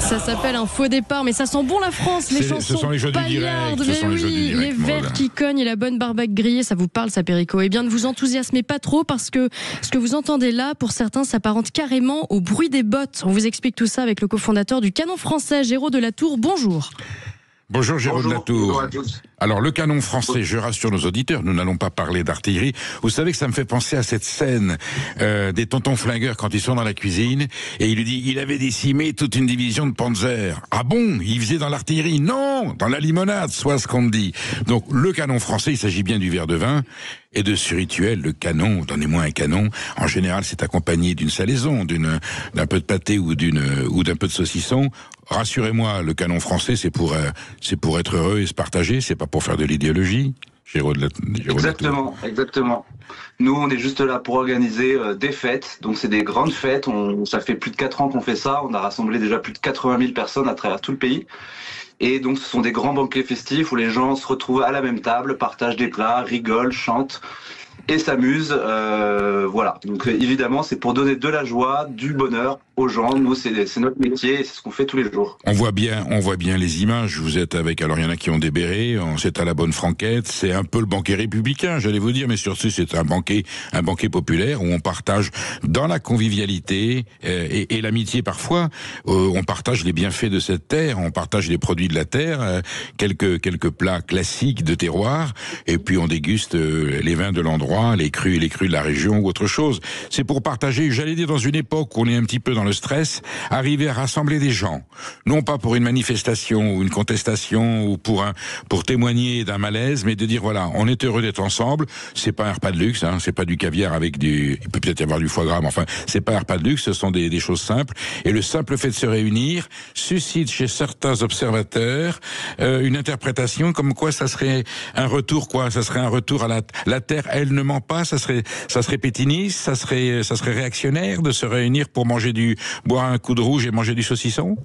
Ça s'appelle un faux départ, mais ça sent bon la France, les chansons ce sont les jeux du direct, mais oui, les verres qui cognent et la bonne barbaque grillée, ça vous parle ça, Perico? Eh bien, ne vous enthousiasmez pas trop, parce que ce que vous entendez là, pour certains, s'apparente carrément au bruit des bottes. On vous explique tout ça avec le cofondateur du Canon français, Géraud de la Tour. Bonjour. Bonjour Géraud de la Tour. Bonjour à tous. Alors le canon français, je rassure nos auditeurs, nous n'allons pas parler d'artillerie. Vous savez que ça me fait penser à cette scène des tontons flingueurs quand ils sont dans la cuisine et il lui dit il avait décimé toute une division de Panzer. Ah bon, il faisait dans l'artillerie? Non, dans la limonade, soit ce qu'on me dit. Donc le canon français, il s'agit bien du verre de vin et de ce rituel. Le canon, donnez-moi un canon. En général, c'est accompagné d'une salaison, d'un peu de pâté ou d'un peu de saucisson. Rassurez-moi, le canon français, c'est pour être heureux et se partager, c'est pas pour faire de l'idéologie. Exactement. Nous, on est juste là pour organiser des fêtes. Donc, c'est des grandes fêtes. Ça fait plus de 4 ans qu'on fait ça. On a rassemblé déjà plus de 80 000 personnes à travers tout le pays. Et donc, ce sont des grands banquets festifs où les gens se retrouvent à la même table, partagent des plats, rigolent, chantent et s'amusent. Voilà. Donc, évidemment, c'est pour donner de la joie, du bonheur aux gens. Nous, c'est notre métier et c'est ce qu'on fait tous les jours. On voit bien les images. Vous êtes avec, alors il y en a qui ont des bérets, c'est à la bonne franquette, c'est un peu le banquet républicain, j'allais vous dire, mais surtout c'est un banquet populaire où on partage dans la convivialité et l'amitié parfois. On partage les bienfaits de cette terre, on partage les produits de la terre, quelques plats classiques de terroir, et puis on déguste les vins de l'endroit, les crus de la région ou autre chose. C'est pour partager, j'allais dire, dans une époque où on est un petit peu dans le stress, arriver à rassembler des gens, non pas pour une manifestation ou une contestation ou pour témoigner d'un malaise, mais de dire voilà, on est heureux d'être ensemble. C'est pas un repas de luxe, c'est pas du caviar avec il peut peut-être y avoir du foie gras, mais enfin c'est pas un repas de luxe, ce sont des choses simples. Et le simple fait de se réunir suscite chez certains observateurs une interprétation comme quoi ça serait un retour à la terre. Elle ne ment pas, ça serait pétiniste, ça serait réactionnaire de se réunir pour boire un coup de rouge et manger du saucisson?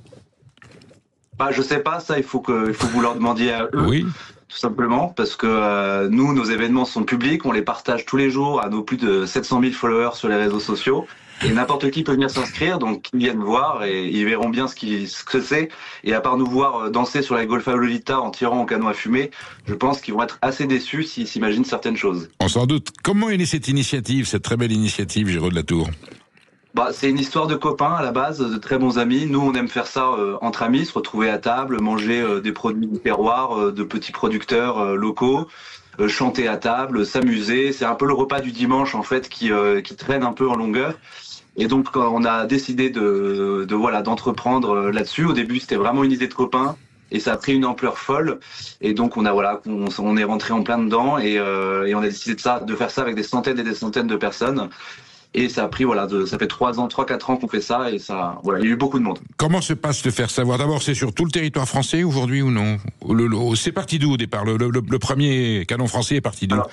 Je sais pas, ça, il faut que vous leur demandiez à eux. Oui. Tout simplement, parce que nous, nos événements sont publics, on les partage tous les jours à nos plus de 700 000 followers sur les réseaux sociaux. Et n'importe qui peut venir s'inscrire, donc ils viennent voir et ils verront bien ce que c'est. Et à part nous voir danser sur la Golfa Lolita en tirant au canon à fumer, je pense qu'ils vont être assez déçus s'ils s'imaginent certaines choses. On s'en doute. Comment est née cette initiative, cette très belle initiative, Géraud de la Tour? C'est une histoire de copains à la base, de très bons amis. Nous, on aime faire ça entre amis, se retrouver à table, manger des produits du terroir, de petits producteurs locaux, chanter à table, s'amuser. C'est un peu le repas du dimanche en fait qui traîne un peu en longueur. Et donc, on a décidé d'entreprendre là-dessus. Au début, c'était vraiment une idée de copains. Et ça a pris une ampleur folle. Et donc, on est rentré en plein dedans et on a décidé de faire ça avec des centaines et des centaines de personnes. Et ça a pris, ça fait 3-4 ans qu'on fait ça, et ça, il y a eu beaucoup de monde. Comment se passe le faire savoir? D'abord, c'est sur tout le territoire français aujourd'hui ou non? C'est parti d'où au départ? Le premier canon français est parti d'où? Alors,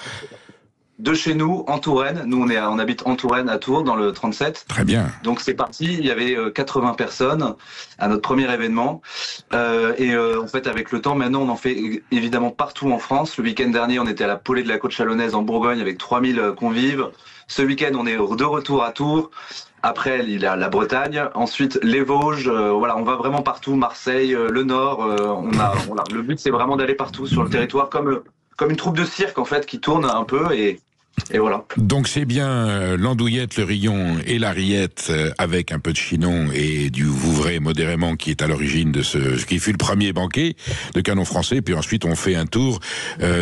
de chez nous, en Touraine. Nous, on habite en Touraine, à Tours, dans le 37. Très bien. Donc c'est parti, il y avait 80 personnes à notre premier événement. En fait, avec le temps, maintenant, on en fait évidemment partout en France. Le week-end dernier, on était à la Paulée de la Côte Chalonnaise en Bourgogne avec 3000 convives. Ce week-end, on est de retour à Tours. Après, il y a la Bretagne. Ensuite, les Vosges. On va vraiment partout. Marseille, le Nord. Le but, c'est vraiment d'aller partout sur le territoire, comme une troupe de cirque, en fait, qui tourne un peu et voilà. Donc c'est bien l'andouillette, le rillon et la rillette avec un peu de chinon et du Vouvray modérément qui est à l'origine de ce qui fut le premier banquet de canon français. Puis ensuite on fait un tour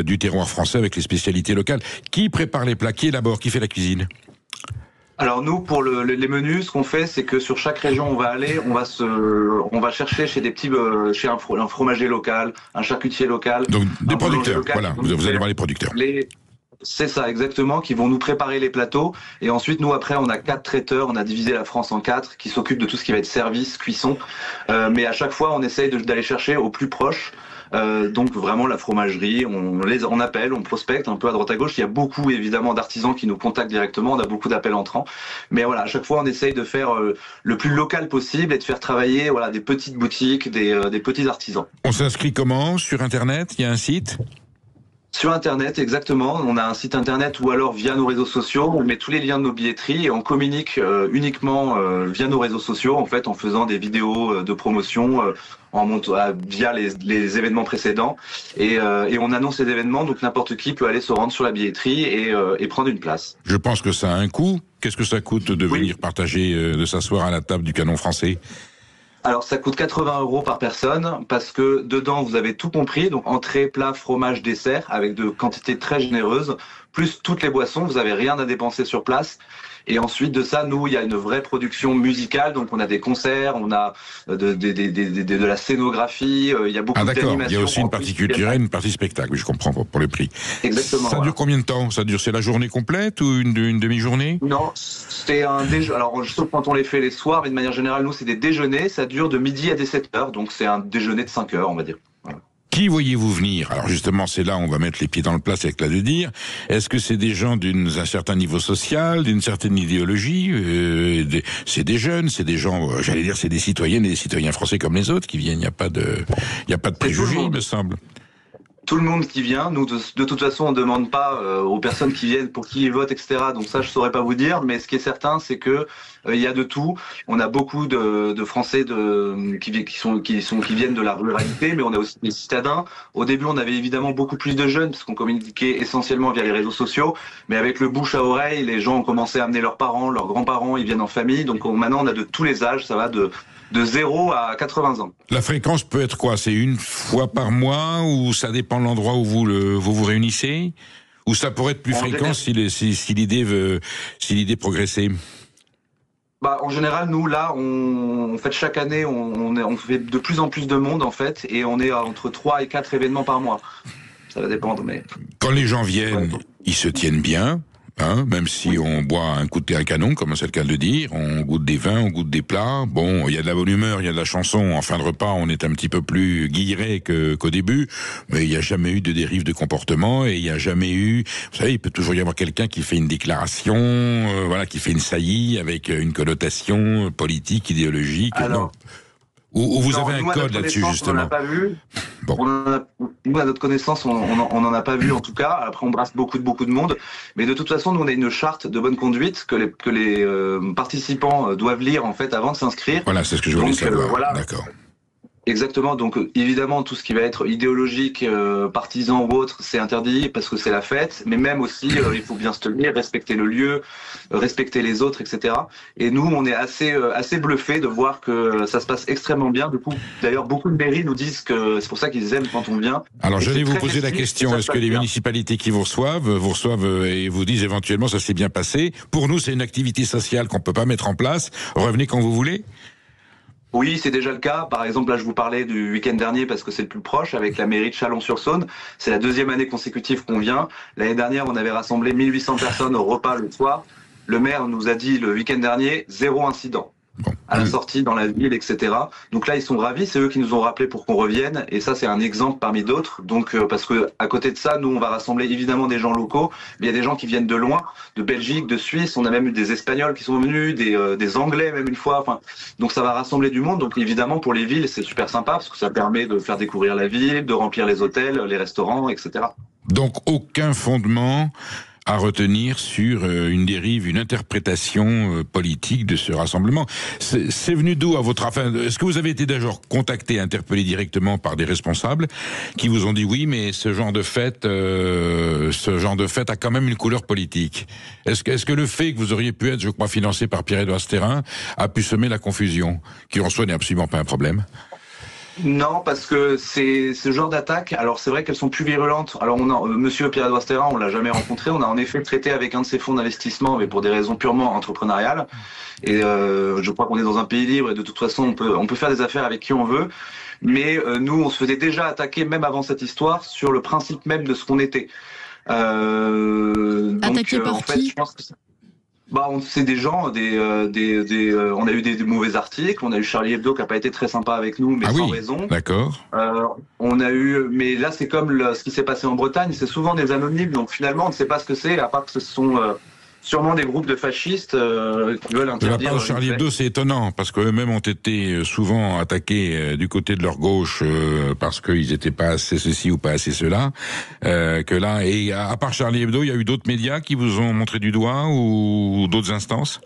du terroir français avec les spécialités locales. Qui prépare les plats? Qui élabore? Qui fait la cuisine? Alors nous, pour les menus, ce qu'on fait, c'est que sur chaque région on va aller, on va chercher chez chez un fromager local, un charcutier local. Donc des producteurs, local, voilà, vous allez voir les producteurs. C'est ça, exactement, qui vont nous préparer les plateaux. Et ensuite, nous, après, on a 4 traiteurs, on a divisé la France en 4, qui s'occupent de tout ce qui va être service, cuisson. Mais à chaque fois, on essaye d'aller chercher au plus proche. Donc vraiment la fromagerie, on appelle, on prospecte un peu à droite à gauche. Il y a beaucoup évidemment d'artisans qui nous contactent directement, on a beaucoup d'appels entrants. Mais voilà, à chaque fois on essaye de faire le plus local possible et de faire travailler des petites boutiques, des petits artisans. On s'inscrit comment? Sur Internet? Il y a un site? Sur Internet, exactement. On a un site Internet ou alors via nos réseaux sociaux. On met tous les liens de nos billetteries et on communique uniquement via nos réseaux sociaux, en fait, en faisant des vidéos de promotion via les événements précédents. Et on annonce les événements, donc n'importe qui peut aller se rendre sur la billetterie et prendre une place. Je pense que ça a un coût. Qu'est-ce que ça coûte de venir partager, de s'asseoir à la table du Canon Français ? Alors ça coûte 80 € par personne parce que dedans vous avez tout compris, donc entrée, plat, fromage, dessert avec de quantités très généreuses, plus toutes les boissons, vous avez rien à dépenser sur place. Et ensuite de ça, nous, il y a une vraie production musicale, donc on a des concerts, on a de la scénographie, il y a beaucoup d'animation. Il y a aussi une partie culturelle, une partie spectacle, je comprends pour les prix. Exactement. Ça dure combien de temps ? C'est la journée complète ou une demi-journée ? Non, c'est un déjeuner. Alors, sauf quand on les fait les soirs, mais de manière générale, nous, c'est des déjeuners, ça dure de midi à 17h, donc c'est un déjeuner de 5 heures, on va dire. Voilà. Qui voyez-vous venir ? Alors justement, c'est là où on va mettre les pieds dans le plat, c'est le cas de dire. Est-ce que c'est des gens d'un certain niveau social, d'une certaine idéologie ? C'est des jeunes, c'est des gens, j'allais dire, c'est des citoyennes et des citoyens français comme les autres qui viennent. Il n'y a pas de préjugés, il me semble. Tout le monde qui vient, nous de toute façon on ne demande pas aux personnes qui viennent pour qui ils votent, etc. Donc ça je saurais pas vous dire, mais ce qui est certain c'est que il y a de tout. On a beaucoup de Français qui viennent de la ruralité, mais on a aussi des citadins. Au début on avait évidemment beaucoup plus de jeunes parce qu'on communiquait essentiellement via les réseaux sociaux, mais avec le bouche à oreille, les gens ont commencé à amener leurs parents, leurs grands-parents, ils viennent en famille. Donc maintenant on a de tous les âges, ça va de 0 à 80 ans. La fréquence peut être quoi ? C'est une fois par mois ou ça dépend de l'endroit où vous réunissez ? Ou ça pourrait être plus fréquent si l'idée progressait ? En général, nous, là, en fait, chaque année, on fait de plus en plus de monde, en fait, et on est entre 3 et 4 événements par mois. Ça va dépendre, mais... Quand les gens viennent, ils se tiennent bien. Même si on boit un coup de thé à canon, comme c'est le cas de le dire, on goûte des vins, on goûte des plats. Bon, il y a de la bonne humeur, il y a de la chanson. En fin de repas, on est un petit peu plus guilleret qu'au début, mais il n'y a jamais eu de dérive de comportement et il n'y a jamais eu. Vous savez, il peut toujours y avoir quelqu'un qui fait une déclaration, qui fait une saillie avec une connotation politique, idéologique. Alors, Ou vous avez un code là-dessus, justement. On n'en a pas vu. Bon. Nous, à notre connaissance, on n'en a pas vu, en tout cas. Après, on brasse beaucoup de monde. Mais de toute façon, nous, on a une charte de bonne conduite que les participants doivent lire, en fait, avant de s'inscrire. Voilà, c'est ce que je voulais savoir. D'accord. Exactement, donc évidemment tout ce qui va être idéologique, partisan ou autre, c'est interdit parce que c'est la fête, mais même aussi il faut bien se tenir, respecter le lieu, respecter les autres, etc. Et nous on est assez bluffés de voir que ça se passe extrêmement bien. Du coup, d'ailleurs beaucoup de mairies nous disent que c'est pour ça qu'ils aiment quand on vient. Alors j'allais vous poser la question, est-ce que les municipalités qui vous reçoivent et vous disent éventuellement ça s'est bien passé ? Pour nous c'est une activité sociale qu'on peut pas mettre en place, revenez quand vous voulez ? Oui, c'est déjà le cas. Par exemple, là, je vous parlais du week-end dernier parce que c'est le plus proche avec la mairie de Chalon-sur-Saône. C'est la 2e année consécutive qu'on vient. L'année dernière, on avait rassemblé 1800 personnes au repas le soir. Le maire nous a dit le week-end dernier, 0 incident. À la sortie, dans la ville, etc. Donc là, ils sont ravis. C'est eux qui nous ont rappelé pour qu'on revienne. Et ça, c'est un exemple parmi d'autres. Donc, parce que à côté de ça, nous, on va rassembler évidemment des gens locaux. Mais il y a des gens qui viennent de loin, de Belgique, de Suisse. On a même eu des Espagnols qui sont venus, des Anglais même une fois. Enfin, donc ça va rassembler du monde. Donc évidemment, pour les villes, c'est super sympa parce que ça permet de faire découvrir la ville, de remplir les hôtels, les restaurants, etc. Donc aucun fondement à retenir sur une dérive, une interprétation politique de ce rassemblement. C'est venu d'où à votre afin ? Est-ce que vous avez été d'ailleurs contacté, interpellé directement par des responsables qui vous ont dit oui, mais ce genre de fête a quand même une couleur politique. Est-ce que le fait que vous auriez pu être, je crois, financé par Pierre-Édouard Stérin a pu semer la confusion, qui en soi n'est absolument pas un problème ? Non, parce que c'est ce genre d'attaques. Alors c'est vrai qu'elles sont plus virulentes. Alors Monsieur Pierre-Édouard Stérin, on l'a jamais rencontré. On a en effet traité avec un de ses fonds d'investissement, mais pour des raisons purement entrepreneuriales. Et je crois qu'on est dans un pays libre et de toute façon on peut faire des affaires avec qui on veut. Mais nous, on se faisait déjà attaquer même avant cette histoire sur le principe même de ce qu'on était. Attaqué par qui ? Je pense que c'est des gens, on a eu des mauvais articles, on a eu Charlie Hebdo qui a pas été très sympa avec nous, mais sans raison. D'accord. On a eu, mais là c'est comme ce qui s'est passé en Bretagne, c'est souvent des anonymes, donc finalement on ne sait pas ce que c'est, à part que ce Sûrement des groupes de fascistes qui veulent interdire. De la part de Charlie Hebdo, c'est étonnant, parce qu'eux-mêmes ont été souvent attaqués du côté de leur gauche parce qu'ils n'étaient pas assez ceci ou pas assez cela. Que là, et à part Charlie Hebdo, il y a eu d'autres médias qui vous ont montré du doigt ou d'autres instances?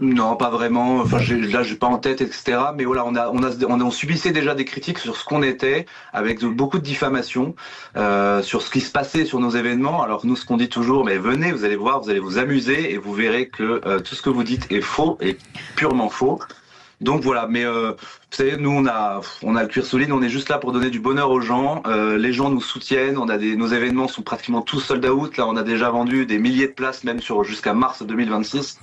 Non, pas vraiment. Enfin, j'ai pas en tête, etc. Mais voilà, on subissait déjà des critiques sur ce qu'on était, avec beaucoup de diffamations sur ce qui se passait sur nos événements. Alors nous, ce qu'on dit toujours, mais venez, vous allez voir, vous allez vous amuser et vous verrez que tout ce que vous dites est faux et purement faux. Donc voilà, mais vous savez, nous on a le cuir solide, on est juste là pour donner du bonheur aux gens. Les gens nous soutiennent, nos événements sont pratiquement tous sold out. Là, on a déjà vendu des milliers de places, même jusqu'à mars 2026.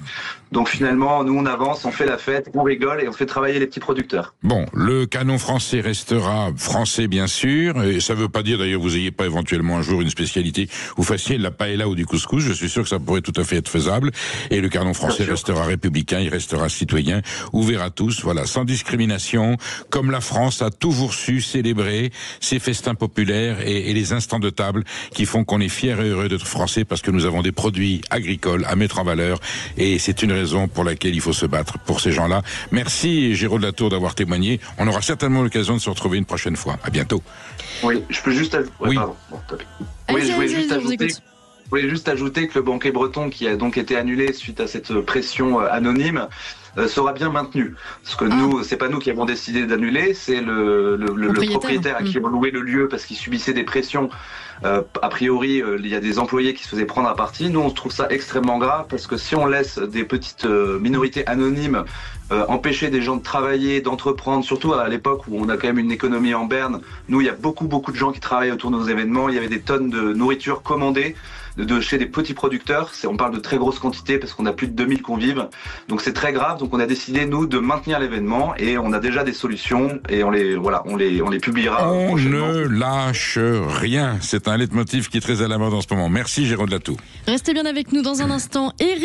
Donc finalement, nous on avance, on fait la fête, on rigole et on fait travailler les petits producteurs. Bon, le canon français restera français bien sûr, et ça veut pas dire d'ailleurs vous ayez pas éventuellement un jour une spécialité, vous fassiez de la paella ou du couscous, je suis sûr que ça pourrait tout à fait être faisable, et le canon français restera républicain, il restera citoyen, ouvert à tous, voilà, sans discrimination, comme la France a toujours su célébrer ses festins populaires et les instants de table qui font qu'on est fiers et heureux d'être français parce que nous avons des produits agricoles à mettre en valeur, et c'est une raison pour laquelle il faut se battre pour ces gens-là. Merci Géraud de la Tour d'avoir témoigné. On aura certainement l'occasion de se retrouver une prochaine fois. À bientôt. Oui, je peux juste ajouter. Oui. Je voulais juste ajouter que le banquet breton qui a donc été annulé suite à cette pression anonyme sera bien maintenu. Parce que nous, c'est pas nous qui avons décidé d'annuler, c'est le propriétaire à qui on louait le lieu parce qu'il subissait des pressions. A priori, il y a des employés qui se faisaient prendre à partie. Nous, on trouve ça extrêmement grave parce que si on laisse des petites minorités anonymes empêcher des gens de travailler, d'entreprendre, surtout à l'époque où on a quand même une économie en berne. Nous, il y a beaucoup de gens qui travaillent autour de nos événements. Il y avait des tonnes de nourriture commandée de chez des petits producteurs. On parle de très grosses quantités parce qu'on a plus de 2000 convives. Donc c'est très grave. Donc on a décidé, nous, de maintenir l'événement et on a déjà des solutions et on les publiera. On ne lâche rien. C'est un leitmotiv qui est très à la mode en ce moment. Merci Géraud de la Tour. Restez bien avec nous dans un instant. Eric